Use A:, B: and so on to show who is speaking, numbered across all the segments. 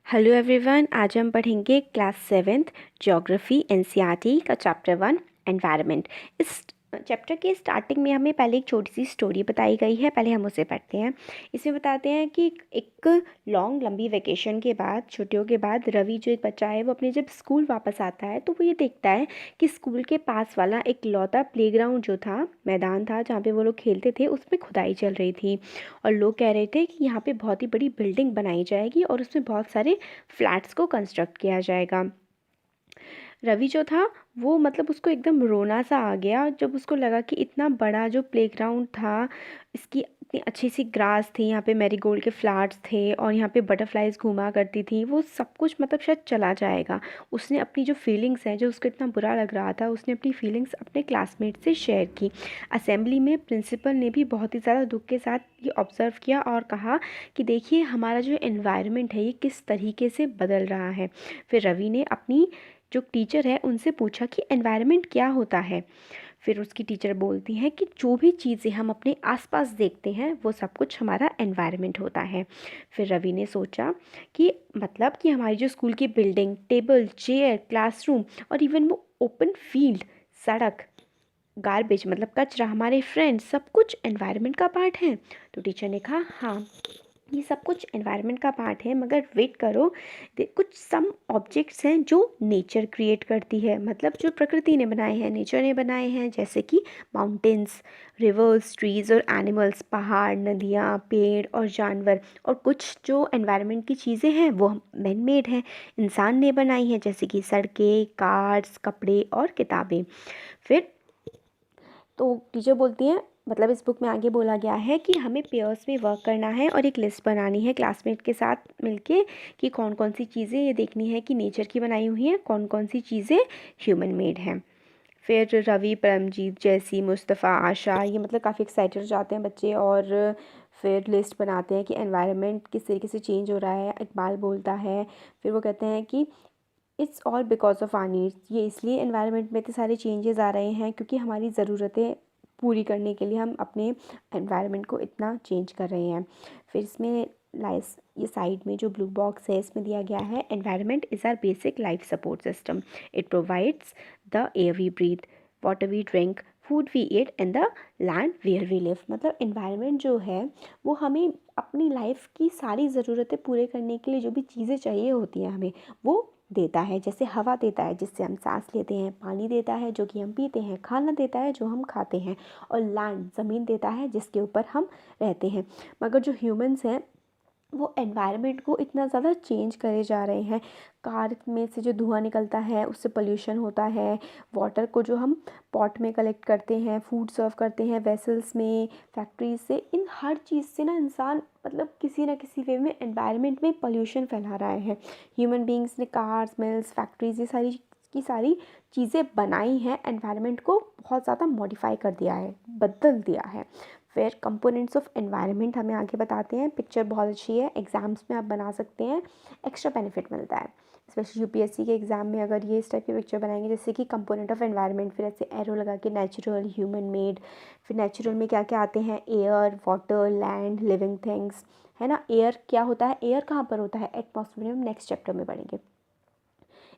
A: Hello everyone, आज हम पढ़ेंगे क्लास सेवेंथ ज्योग्राफी एनसीईआरटी का चैप्टर 1 एनवायरनमेंट। इस चैप्टर के स्टार्टिंग में हमें पहले एक छोटी सी स्टोरी बताई गई है। पहले हम उसे पढ़ते हैं। इसमें बताते हैं कि एक लंबी वेकेशन के बाद, छुट्टियों के बाद, रवि जो एक बच्चा है वो अपने जब स्कूल वापस आता है तो वो ये देखता है कि स्कूल के पास वाला एक लौता प्लेग्राउंड जो था, मैदान था जहाँ पे वो लोग खेलते थे, उसमें खुदाई चल रही थी। और लोग कह रहे थे कि यहाँ पे बहुत ही बड़ी बिल्डिंग बनाई जाएगी और उसमें बहुत सारे फ्लैट्स को कंस्ट्रक्ट किया जाएगा। रवि जो था वो उसको एकदम रोना सा आ गया जब उसको लगा कि इतना बड़ा जो प्लेग्राउंड था, इसकी इतनी अच्छी सी ग्रास थी, यहाँ पे मैरीगोल्ड के फ्लावर्स थे और यहाँ पे बटरफ्लाइज घूमा करती थी, वो सब कुछ शायद चला जाएगा। उसने अपनी जो फीलिंग्स हैं, जो उसको इतना बुरा लग रहा था, उसने अपनी फीलिंग्स अपने क्लासमेट से शेयर की। असेंबली में प्रिंसिपल ने भी बहुत ही ज़्यादा दुख के साथ ये ऑब्ज़र्व किया और कहा कि देखिए हमारा जो एनवायरनमेंट है ये किस तरीके से बदल रहा है। फिर रवि ने अपनी जो टीचर है उनसे पूछा कि एनवायरनमेंट क्या होता है। फिर उसकी टीचर बोलती हैं कि जो भी चीज़ें हम अपने आसपास देखते हैं वो सब कुछ हमारा एनवायरनमेंट होता है। फिर रवि ने सोचा कि कि हमारी जो स्कूल की बिल्डिंग, टेबल, चेयर, क्लासरूम और इवन वो ओपन फील्ड, सड़क, गार्बेज कचरा, हमारे फ्रेंड्स, सब कुछ एनवायरनमेंट का पार्ट है। तो टीचर ने कहा हाँ, ये सब कुछ एनवायरनमेंट का पार्ट है, मगर वेट करो, कुछ सम ऑब्जेक्ट्स हैं जो नेचर क्रिएट करती है, जो प्रकृति ने बनाए हैं, नेचर ने बनाए हैं, जैसे कि माउंटेन्स, रिवर्स, ट्रीज और एनिमल्स, पहाड़, नदियाँ, पेड़ और जानवर। और कुछ जो एनवायरनमेंट की चीज़ें हैं वो मैन मेड हैं, इंसान ने बनाई हैं, जैसे कि सड़कें, कार्स, कपड़े और किताबें। फिर तो टीचर बोलती हैं, इस बुक में आगे बोला गया है कि हमें पेयर्स में वर्क करना है और एक लिस्ट बनानी है क्लासमेट के साथ मिलके कि कौन कौन सी चीज़ें ये देखनी है कि नेचर की बनाई हुई हैं, कौन कौन सी चीज़ें ह्यूमन मेड हैं। फिर रवि, परमजीत, जैसी, मुस्तफ़ा, आशा, ये काफ़ी एक्साइटेड हो जाते हैं बच्चे और फिर लिस्ट बनाते हैं कि एनवायरनमेंट किस तरीके से चेंज हो रहा है। इकबाल बोलता है, फिर वो कहते हैं कि it's all because of our needs, ये इसलिए एनवायरनमेंट में इतने सारे चेंजेस आ रहे हैं क्योंकि हमारी ज़रूरतें पूरी करने के लिए हम अपने एनवायरनमेंट को इतना चेंज कर रहे हैं। फिर इसमें लाइस ये साइड में जो ब्लू बॉक्स है इसमें दिया गया है, environment is our basic life support system. It provides the air we breathe, water we drink, food we eat and the land where we live. Environment जो है वो हमें अपनी लाइफ की सारी ज़रूरतें पूरे करने के लिए जो भी चीज़ें चाहिए होती हैं हमें वो देता है। जैसे हवा देता है जिससे हम सांस लेते हैं, पानी देता है जो कि हम पीते हैं, खाना देता है जो हम खाते हैं, और लैंड, ज़मीन देता है जिसके ऊपर हम रहते हैं। मगर जो ह्यूमंस हैं वो एनवायरनमेंट को इतना ज़्यादा चेंज करे जा रहे हैं। कार में से जो धुआं निकलता है उससे पोल्यूशन होता है, वाटर को जो हम पॉट में कलेक्ट करते हैं, फूड सर्व करते हैं वेसल्स में, फैक्ट्रीज से, इन हर चीज़ से ना इंसान किसी ना किसी वे में एनवायरनमेंट में पोल्यूशन फैला रहा है। ह्यूमन बींग्स ने कार्स, मिल्स, फैक्ट्रीज, ये सारी की सारी चीज़ें बनाई हैं, एनवायरनमेंट को बहुत ज़्यादा मॉडिफाई कर दिया है, बदल दिया है। फिर कंपोनेंट्स ऑफ एनवायरनमेंट हमें आगे बताते हैं। पिक्चर बहुत अच्छी है, एग्जाम्स में आप बना सकते हैं, एक्स्ट्रा बेनिफिट मिलता है। स्पेशली यूपीएससी के एग्ज़ाम में अगर ये इस टाइप की पिक्चर बनाएंगे, जैसे कि कंपोनेंट ऑफ एनवायरनमेंट, फिर ऐसे एरो लगा के नेचुरल, ह्यूमन मेड। फिर नेचुरल में क्या क्या आते हैं, air, water, land, living things, है ना। एयर क्या होता है, एयर कहाँ पर होता है, एटमॉस्फेयर में हम नेक्स्ट चैप्टर में पढ़ेंगे।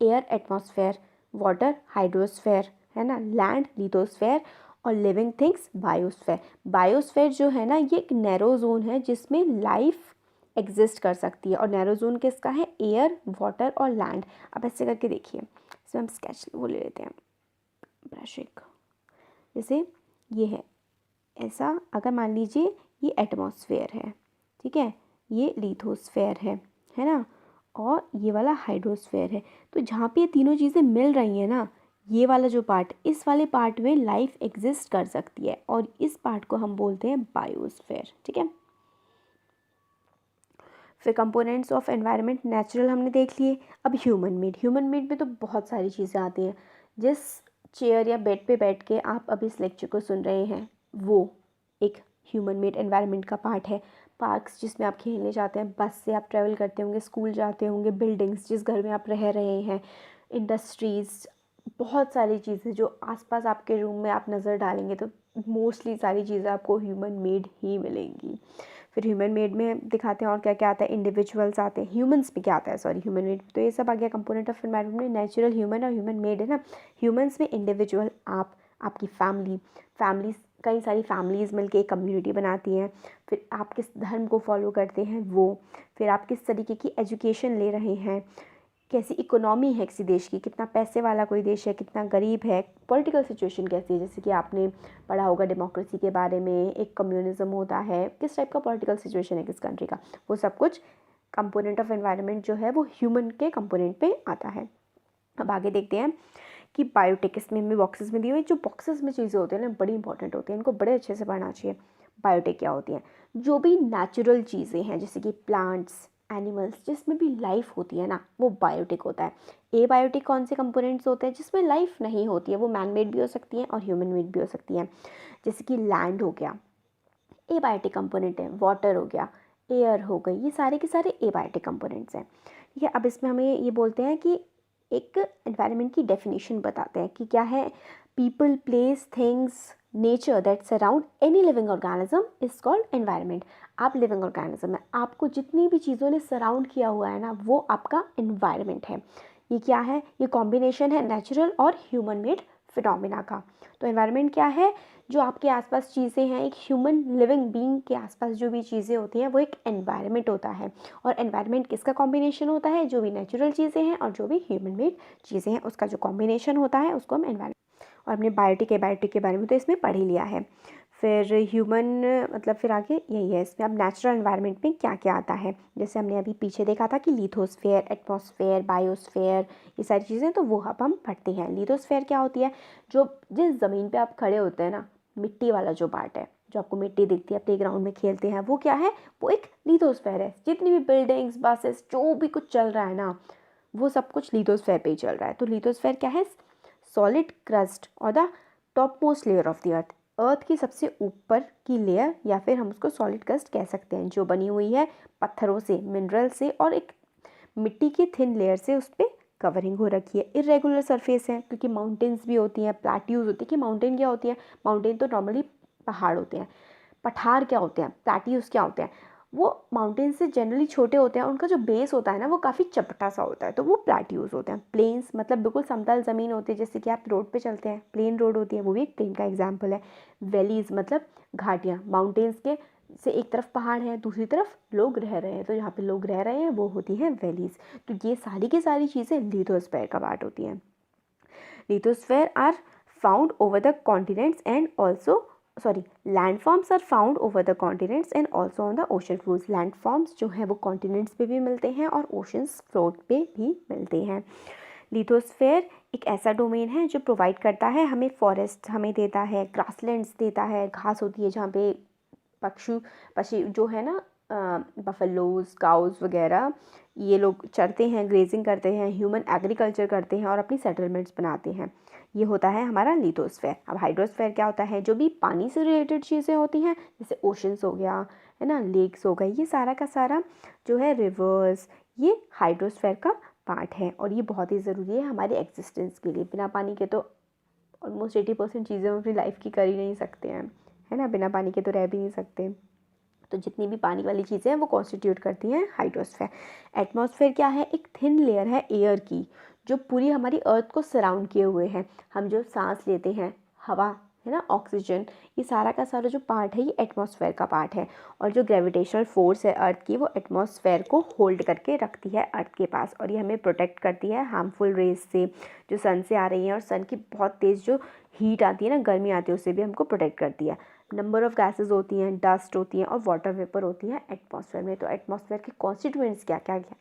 A: एयर एटमॉस्फेयर, वाटर हाइड्रोस्फेयर, है ना, लैंड लिथोस्फेयर, और लिविंग थिंग्स बायोस्फेयर। बायोस्फेयर जो है ना ये एक नैरो जोन है जिसमें लाइफ एग्जिस्ट कर सकती है, और नैरो जोन किसका है, एयर, वाटर और लैंड। अब ऐसे करके देखिए, इसमें हम स्केच वो ले लेते हैं, ब्रश एक, जैसे ये है ऐसा, अगर मान लीजिए ये एटमॉस्फेयर है, ठीक है, ये लिथोस्फेयर है ना, और ये वाला हाइड्रोस्फेयर है। तो जहाँ पे ये तीनों चीज़ें मिल रही हैं ना, ये वाला जो पार्ट, इस वाले पार्ट में लाइफ एग्जिस्ट कर सकती है, और इस पार्ट को हम बोलते हैं बायोस्फेयर, ठीक है। फिर कंपोनेंट्स ऑफ एनवायरनमेंट, नेचुरल हमने देख लिए। अब ह्यूमन मेड, ह्यूमन मेड में तो बहुत सारी चीज़ें आती हैं। जिस चेयर या बेड पे बैठ के आप अभी इस लेक्चर को सुन रहे हैं वो एक ह्यूमन मेड एनवायरनमेंट का पार्ट है। पार्क्स जिसमें आप खेलने जाते हैं, बस से आप ट्रैवल करते होंगे, स्कूल जाते होंगे, बिल्डिंग्स जिस घर में आप रह रहे हैं, इंडस्ट्रीज़, बहुत सारी चीज़ें जो आसपास आपके रूम में आप नज़र डालेंगे तो मोस्टली सारी चीज़ें आपको ह्यूमन मेड ही मिलेंगी। फिर ह्यूमन मेड में दिखाते हैं और क्या क्या आता है, इंडिविजुअल्स आते हैं, ह्यूमंस में क्या आता है, सॉरी ह्यूमन मेड, तो ये सब आ गया कंपोनेंट ऑफ एनवायरनमेंट में। नेचुरल, ह्यूमन और ह्यूमन मेड है ना। ह्यूमंस में इंडिविजुअल, आप, आपकी फैमिलीज, कई सारी फैमिलीज़ मिलके एक कम्युनिटी बनाती हैं। फिर आप किस धर्म को फॉलो करते हैं वो, फिर आप किस तरीके की एजुकेशन ले रहे हैं, कैसी इकोनॉमी है किसी देश की, कितना पैसे वाला कोई देश है, कितना गरीब है, पॉलिटिकल सिचुएशन कैसी है, जैसे कि आपने पढ़ा होगा डेमोक्रेसी के बारे में, एक कम्युनिज्म होता है, किस टाइप का पॉलिटिकल सिचुएशन है किस कंट्री का, वो सब कुछ कंपोनेंट ऑफ एनवायरनमेंट जो है वो ह्यूमन के कंपोनेंट पे आता है। अब आगे देखते हैं कि बायोटेक, इसमें हमें बॉक्सेस में दी हुई, जो बॉक्सेस में चीज़ें होती हैं ना बड़ी इंपॉर्टेंट होती हैं, इनको बड़े अच्छे से पढ़ना चाहिए। बायोटेक क्या होती हैं, जो भी नेचुरल चीज़ें हैं जैसे कि प्लांट्स, एनिमल्स, जिसमें भी लाइफ होती है ना, वो बायोटिक होता है। ए बायोटिक कौन से कंपोनेंट्स होते हैं, जिसमें लाइफ नहीं होती है, वो मैन मेड भी हो सकती हैं और ह्यूमन मेड भी हो सकती हैं। जैसे कि लैंड हो गया, ए बायोटिक कंपोनेंट है, वाटर हो गया, एयर हो गई, ये सारे के सारे ए बायोटिक कंपोनेंट्स हैं। ठीक है, अब इसमें हमें ये बोलते हैं कि एक एनवायरनमेंट की डेफिनेशन बताते हैं कि क्या है, people, place, things, nature that surround any living organism is called environment. आप लिविंग ऑर्गेनिज्म है, आपको जितनी भी चीज़ों ने सराउंड किया हुआ है ना, वो आपका एनवायरनमेंट है। ये क्या है, ये कॉम्बिनेशन है नेचुरल और ह्यूमन मेड फिनोमिना का। तो एनवायरनमेंट क्या है, जो आपके आसपास चीज़ें हैं, एक ह्यूमन लिविंग बीइंग के आसपास जो भी चीज़ें होती हैं वो एक एनवायरनमेंट होता है। और एनवायरनमेंट किसका कॉम्बिनेशन होता है, जो भी नेचुरल चीज़ें हैं और जो भी ह्यूमन मेड चीज़ें हैं, उसका जो कॉम्बिनेशन होता है उसको हम एनवायरनमेंट। और हमने बायोटिक के बारे में तो इसमें पढ़ ही लिया है। फिर ह्यूमन, मतलब फिर आगे यही है इसमें। अब नेचुरल एनवायरनमेंट में क्या क्या आता है, जैसे हमने अभी पीछे देखा था कि लिथोस्फेयर, एटमॉस्फेयर, बायोस्फेयर, ये सारी चीज़ें, तो वो अब हम पढ़ते हैं। लिथोस्फेयर क्या होती है, जो जिस ज़मीन पे आप खड़े होते हैं ना, मिट्टी वाला जो पार्ट है, जो आपको मिट्टी दिखती है, प्ले ग्राउंड में खेलते हैं, वो क्या है, वो एक लिथोस्फेयर है। जितनी भी बिल्डिंग्स, बसेस, जो भी कुछ चल रहा है ना, वो सब कुछ लिथोस्फेयर पे ही चल रहा है। तो लिथोस्फेयर क्या है, सॉलिड क्रस्ट और the top most layer of the earth, earth की सबसे ऊपर की लेयर, या फिर हम उसको सॉलिड क्रस्ट कह सकते हैं, जो बनी हुई है पत्थरों से, मिनरल से और एक मिट्टी की थिन लेयर से, उस पर कवरिंग हो रखी है। इरेगुलर सरफेस है, क्योंकि माउंटेन्स भी होती हैं, प्लेट्यूज होती है। कि माउंटेन क्या होती है, माउंटेन तो नॉर्मली पहाड़ होते हैं, पठार क्या होते हैं, प्लेट्यूज क्या होते हैं, वो माउंटेन से जनरली छोटे होते हैं, उनका जो बेस होता है ना वो काफ़ी चपटा सा होता है, तो वो प्लेट्यूज होते हैं। प्लेन्स मतलब बिल्कुल समतल ज़मीन होती है, जैसे कि आप रोड पे चलते हैं, प्लेन रोड होती है, वो भी एक प्लेन का एग्जाम्पल है। वैलीज मतलब घाटियाँ, माउंटेन्स के से एक तरफ पहाड़ है, दूसरी तरफ लोग रह रहे हैं, तो जहाँ पे लोग रह रहे हैं वो होती हैं वैलीज। तो ये सारी की सारी चीज़ें लिथोस्फेयर का पार्ट होती हैं। Lithosphere are found over the continents and also, sorry, landforms are found over the continents and also on the ocean floors. Landforms जो है वो कॉन्टिनेंट्स पे भी मिलते हैं और ओशंस फ्लोर पे भी मिलते हैं। लिथोस्फेयर एक ऐसा डोमेन है जो प्रोवाइड करता है हमें, फॉरेस्ट हमें देता है, ग्रासलैंड्स देता है, घास होती है जहाँ पे पक्षी जो है ना, बफलोज, काउज वगैरह, ये लोग चरते हैं, ग्रेजिंग करते हैं, ह्यूमन एग्रीकल्चर करते हैं और अपनी सेटलमेंट्स बनाते हैं। ये होता है हमारा लिथोस्फेयर। अब हाइड्रोस्फेयर क्या होता है, जो भी पानी से रिलेटेड चीज़ें होती हैं, जैसे ओशंस हो गया है ना, लेक्स हो गई, ये सारा का सारा जो है, रिवर्स, ये हाइड्रोस्फेयर का पार्ट है। और ये बहुत ही ज़रूरी है हमारे एग्जिस्टेंस के लिए। बिना पानी के तो ऑलमोस्ट 80% चीज़ें हम अपनी लाइफ की कर ही नहीं सकते हैं, है ना, बिना पानी के तो रह भी नहीं सकते। तो जितनी भी पानी वाली चीज़ें हैं वो कॉन्स्टिट्यूट करती हैं हाइड्रोस्फेयर। एटमॉस्फेयर क्या है, एक थिन लेयर है एयर की, जो पूरी हमारी अर्थ को सराउंड किए हुए हैं। हम जो सांस लेते हैं, हवा है ना, ऑक्सीजन, ये सारा का सारा जो पार्ट है ये एटमॉस्फेयर का पार्ट है। और जो ग्रेविटेशनल फोर्स है अर्थ की, वो एटमॉस्फेयर को होल्ड करके रखती है अर्थ के पास, और ये हमें प्रोटेक्ट करती है हार्मफुल रेज से, जो सन से आ रही हैं, और सन की बहुत तेज़ जो हीट आती है ना, गर्मी आती है, उससे भी हमको प्रोटेक्ट करती है। नंबर ऑफ़ गैसेस होती हैं, डस्ट होती हैं और वाटर वेपर होती हैं एटमॉस्फेयर में। तो एटमॉस्फेयर के कॉन्स्टिट्यूएंट्स क्या क्या क्या,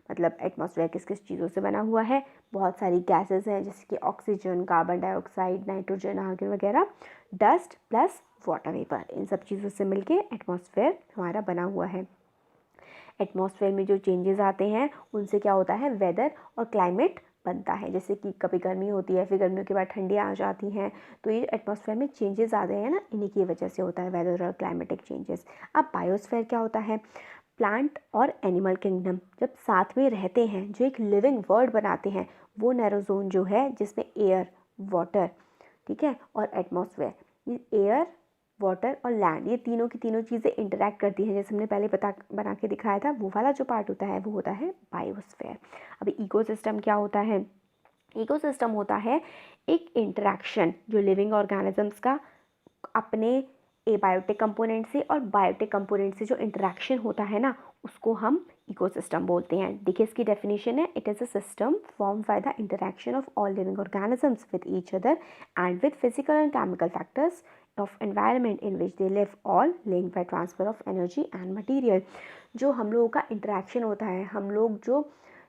A: मतलब एटमॉस्फेयर किस किस चीज़ों से बना हुआ है, बहुत सारी गैसेस हैं, जैसे कि oxygen, carbon dioxide, nitrogen, argon वगैरह, डस्ट प्लस वाटर वेपर, इन सब चीज़ों से मिलके एटमॉस्फेयर हमारा बना हुआ है। एटमॉस्फेयर में जो चेंजेस आते हैं उनसे क्या होता है, वेदर और क्लाइमेट बनता है। जैसे कि कभी गर्मी होती है, फिर गर्मियों के बाद ठंडी आ जाती हैं, तो ये एटमॉस्फेयर में चेंजेस आते हैं ना, इन्हीं की वजह से होता है वेदर और क्लाइमेटिक चेंजेस। अब बायोस्फेयर क्या होता है, प्लांट और एनिमल किंगडम जब साथ में रहते हैं, जो एक लिविंग वर्ल्ड बनाते हैं, वो नैरो जोन जो है, जिसमें एयर, वाटर, ठीक है, और एटमॉस्फेयर, ये एयर, वाटर और लैंड, ये तीनों की तीनों चीज़ें इंटरैक्ट करती हैं। जैसे हमने पहले बना के दिखाया था, वो वाला जो पार्ट होता है वो होता है बायोस्फीयर। अभी इकोसिस्टम क्या होता है? इकोसिस्टम होता है एक इंटरैक्शन जो लिविंग ऑर्गेनिजम्स का अपने एबायोटिक कंपोनेंट से और बायोटिक कंपोनेंट से जो इंटरैक्शन होता है ना, उसको हम इकोसिस्टम बोलते हैं। देखिए इसकी डेफिनेशन है, it is a system form by the interaction of all living organisms with each other and with physical and chemical factors of environment in which they live, all linked by transfer of energy and material। जो हम लोगों का interaction होता है, हम लोग जो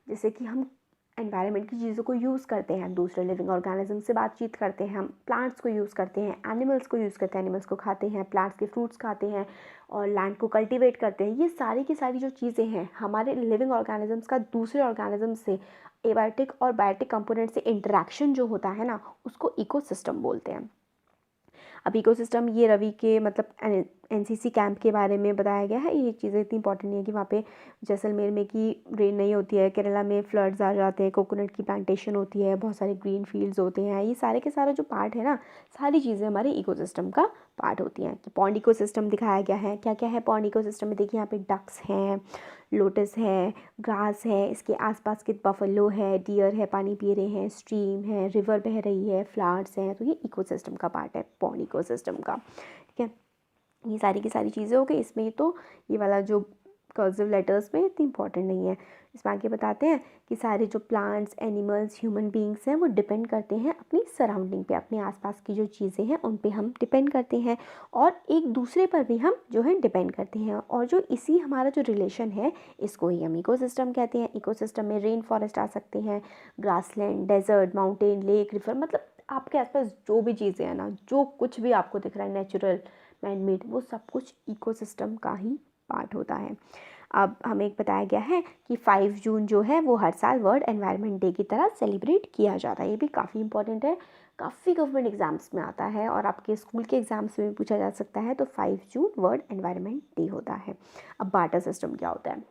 A: जैसे कि हम एनवायरनमेंट की चीज़ों को यूज़ करते हैं, दूसरे लिविंग ऑर्गेनिज्म से बातचीत करते हैं, हम प्लांट्स को यूज़ करते हैं, एनिमल्स को यूज़ करते हैं, एनिमल्स को खाते हैं, प्लांट्स के फ्रूट्स खाते हैं और लैंड को कल्टीवेट करते हैं। ये सारी की सारी जो चीज़ें हैं हमारे लिविंग ऑर्गेनिजम्स का दूसरे ऑर्गेनिज्म से एबायोटिक और बायोटिक कंपोनेंट से इंटरेक्शन जो होता है ना, उसको इकोसिस्टम बोलते हैं। अब इकोसिस्टम ये रवि के मतलब एनसीसी कैंप के बारे में बताया गया है। ये चीज़ें इतनी इंपॉर्टेंट नहीं है कि वहाँ पे जैसलमेर में की रेन नहीं होती है, केरला में फ्लड्स आ जाते हैं, कोकोनट की प्लांटेशन होती है, बहुत सारे ग्रीन फील्ड्स होते हैं। ये सारे के सारे जो पार्ट है ना, सारी चीज़ें हमारे इकोसिस्टम का पार्ट होती हैं। तो पॉन्ड इकोसिस्टम दिखाया गया है। क्या क्या है पॉन्ड इकोसिस्टम में? देखिए यहाँ पे डक्स हैं, लोटस है, ग्रास है, इसके आसपास के बफलो है, डियर है, पानी पी रहे हैं, स्ट्रीम है, रिवर बह रही है, फ्लावर्स हैं। तो ये इकोसिस्टम का पार्ट है, पॉन्ड इकोसिस्टम का। ठीक है, ये सारी की सारी चीज़ें हो गई। इसमें तो ये वाला जो कर्सिव लेटर्स में इतनी इंपॉर्टेंट नहीं है। इसमें आगे बताते हैं कि सारे जो प्लांट्स, एनिमल्स, ह्यूमन बींग्स हैं वो डिपेंड करते हैं अपनी सराउंडिंग पे, अपने आसपास की जो चीज़ें हैं उन पे हम डिपेंड करते हैं और एक दूसरे पर भी हम जो है डिपेंड करते हैं। और जो इसी हमारा जो रिलेशन है इसको ही हम इकोसिस्टम कहते हैं। इकोसिस्टम में रेन फॉरेस्ट आ सकते हैं, grassland, desert, mountain, lake, river, मतलब आपके आसपास जो भी चीज़ें हैं ना, जो कुछ भी आपको दिख रहा है नेचुरल, मैनमेड, वो सब कुछ इकोसिस्टम का ही पार्ट होता है। अब हमें एक बताया गया है कि 5 जून जो है वो हर साल वर्ल्ड एनवायरनमेंट डे की तरह सेलिब्रेट किया जाता है। ये भी काफ़ी इंपॉर्टेंट है, काफ़ी गवर्नमेंट एग्जाम्स में आता है और आपके स्कूल के एग्जाम्स में भी पूछा जा सकता है। तो 5 जून वर्ल्ड एनवायरनमेंट डे होता है। अब बार्टर सिस्टम क्या होता है?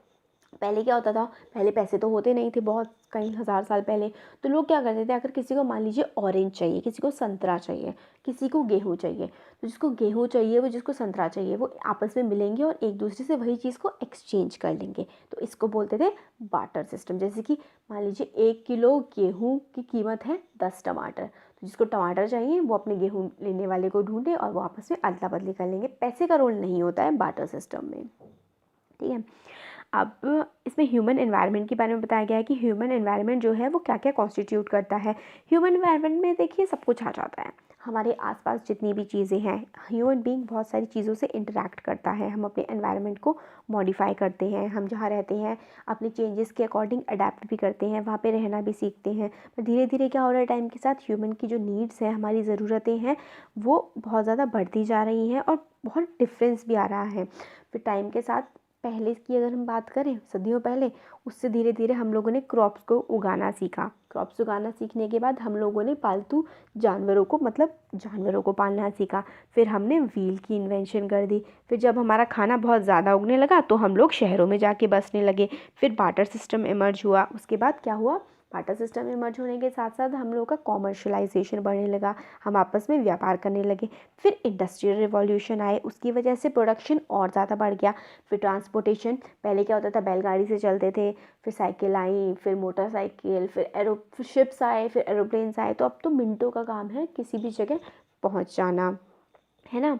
A: पहले क्या होता था? पहले पैसे तो होते नहीं थे, बहुत कई हज़ार साल पहले। तो लोग क्या करते थे, अगर किसी को मान लीजिए ऑरेंज चाहिए, किसी को संतरा चाहिए, किसी को गेहूँ चाहिए, तो जिसको गेहूँ चाहिए वो जिसको संतरा चाहिए वो आपस में मिलेंगे और एक दूसरे से वही चीज़ को एक्सचेंज कर लेंगे। तो इसको बोलते थे बार्टर सिस्टम। जैसे कि मान लीजिए 1 किलो गेहूँ की कीमत है 10 टमाटर, तो जिसको टमाटर चाहिए वो अपने गेहूँ लेने वाले को ढूंढे और वो आपस में अदला बदली कर लेंगे। पैसे का रोल नहीं होता है बार्टर सिस्टम में। ठीक है, अब इसमें ह्यूमन एनवायरनमेंट के बारे में बताया गया है कि ह्यूमन एनवायरनमेंट जो है वो क्या क्या कॉन्स्टिट्यूट करता है। ह्यूमन एनवायरनमेंट में देखिए सब कुछ आ जाता है, हमारे आसपास जितनी भी चीज़ें हैं। ह्यूमन बीइंग बहुत सारी चीज़ों से इंटरेक्ट करता है, हम अपने एनवायरनमेंट को मॉडिफाई करते हैं, हम जहाँ रहते हैं अपने चेंजेस के अकॉर्डिंग अडेप्ट भी करते हैं, वहाँ पे रहना भी सीखते हैं। पर धीरे धीरे क्या हो रहा है, टाइम के साथ ह्यूमन की जो नीड्स हैं, हमारी ज़रूरतें हैं, वो बहुत ज़्यादा बढ़ती जा रही हैं और बहुत डिफरेंस भी आ रहा है। फिर टाइम के साथ पहले की अगर हम बात करें सदियों पहले, उससे धीरे धीरे हम लोगों ने क्रॉप्स को उगाना सीखा। क्रॉप्स उगाना सीखने के बाद हम लोगों ने पालतू जानवरों को मतलब जानवरों को पालना सीखा। फिर हमने व्हील की इन्वेंशन कर दी। फिर जब हमारा खाना बहुत ज़्यादा उगने लगा तो हम लोग शहरों में जाके बसने लगे। फिर बार्टर सिस्टम इमर्ज हुआ। उसके बाद क्या हुआ, बार्टर सिस्टम इमर्ज होने के साथ साथ हम लोगों का कॉमर्शलाइजेशन बढ़ने लगा, हम आपस में व्यापार करने लगे। फिर इंडस्ट्रियल रिवॉल्यूशन आए, उसकी वजह से प्रोडक्शन और ज़्यादा बढ़ गया। फिर ट्रांसपोर्टेशन, पहले क्या होता था बैलगाड़ी से चलते थे, फिर साइकिल आई, फिर मोटरसाइकिल, फिर शिप्स आए, फिर एरोप्लेन्स आए। तो अब तो मिनटों का काम है किसी भी जगह पहुंच जाना, है ना।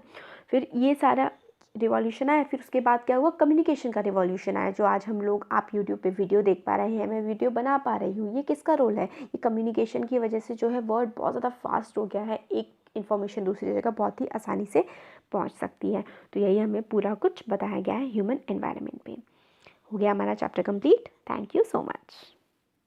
A: फिर ये सारा रिवॉल्यूशन आया। फिर उसके बाद क्या हुआ, कम्युनिकेशन का रिवॉल्यूशन आया। जो आज हम लोग आप यूट्यूब पे वीडियो देख पा रहे हैं, मैं वीडियो बना पा रही हूँ, ये किसका रोल है? ये कम्युनिकेशन की वजह से जो है वर्ड बहुत ज़्यादा फास्ट हो गया है, एक इन्फॉर्मेशन दूसरी जगह बहुत ही आसानी से पहुँच सकती है। तो यही हमें पूरा कुछ बताया गया है ह्यूमन एनवायरनमेंट पे। हो गया हमारा chapter complete. Thank you so much.